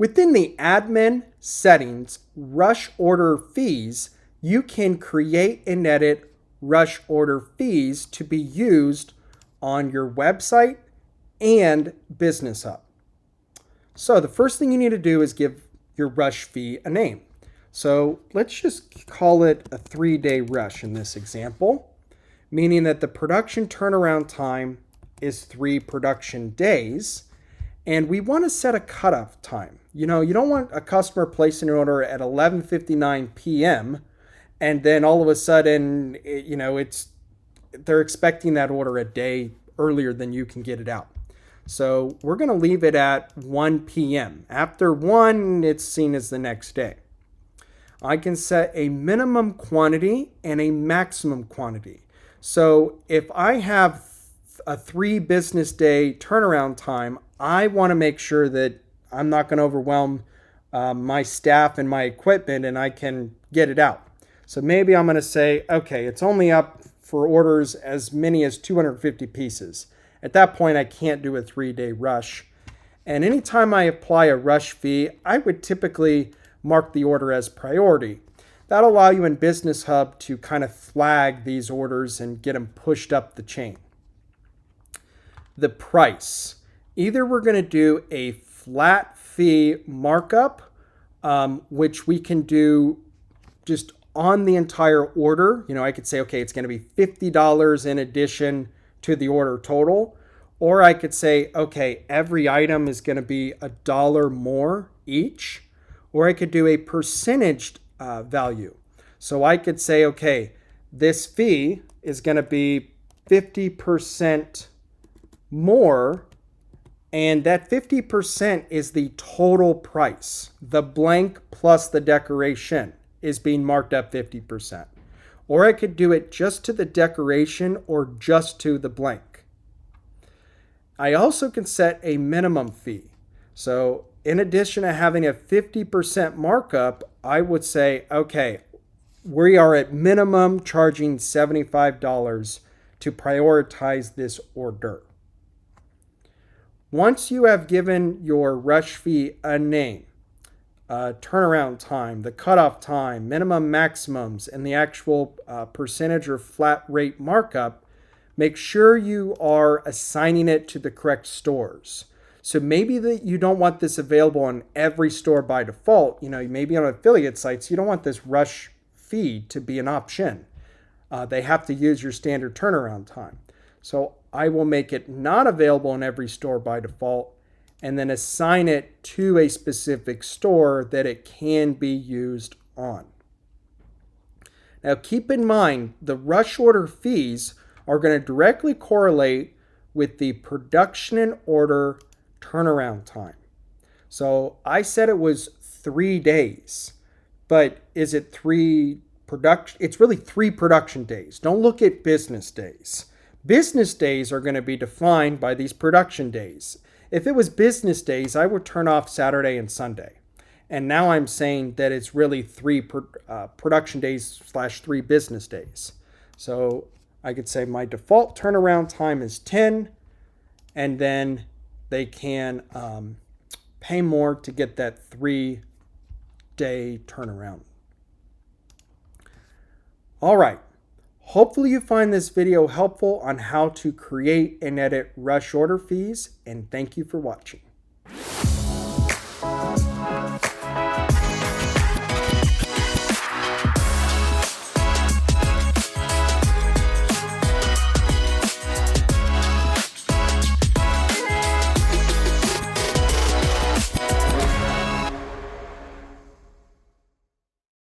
Within the admin settings, rush order fees, you can create and edit rush order fees to be used on your website and Business Hub. So the first thing you need to do is give your rush fee a name. So let's just call it a 3-day rush in this example, meaning that the production turnaround time is 3 production days, and we want to set a cutoff time. You don't want a customer placing an order at 11:59 p.m. and then all of a sudden, they're expecting that order a day earlier than you can get it out. So we're going to leave it at 1 p.m. After 1, it's seen as the next day. I can set a minimum quantity and a maximum quantity. So if I have a 3 business day turnaround time, I want to make sure that I'm not going to overwhelm my staff and my equipment, and I can get it out. So maybe I'm going to say, okay, it's only up for orders as many as 250 pieces. At that point, I can't do a 3-day rush. And anytime I apply a rush fee, I would typically mark the order as priority. That'll allow you in Business Hub to kind of flag these orders and get them pushed up the chain. The price. Either we're going to do a flat fee markup, which we can do just on the entire order. I could say, okay, it's going to be $50 in addition to the order total. Or I could say, okay, every item is going to be $1 more each. Or I could do a percentage value. So I could say, okay, this fee is going to be 50% more, and that 50% is the total price. The blank plus the decoration is being marked up 50%. Or I could do it just to the decoration or just to the blank. I also can set a minimum fee. So in addition to having a 50% markup, I would say, okay, we are at minimum charging $75 to prioritize this order. Once you have given your rush fee a name, turnaround time, the cutoff time, minimum maximums, and the actual percentage or flat rate markup, make sure you are assigning it to the correct stores. So maybe that you don't want this available on every store by default. Maybe on affiliate sites, you don't want this rush fee to be an option. They have to use your standard turnaround time. So I will make it not available in every store by default and then assign it to a specific store that it can be used on. Now keep in mind, the rush order fees are going to directly correlate with the production and order turnaround time. So I said it was 3 days, but is it 3 production? It's really 3 production days. Don't look at business days. Business days are going to be defined by these production days. If it was business days, I would turn off Saturday and Sunday. And now I'm saying that it's really 3 production days / 3 business days. So I could say my default turnaround time is 10, and then they can pay more to get that 3-day turnaround. All right. Hopefully you find this video helpful on how to create and edit rush order fees, and thank you for watching.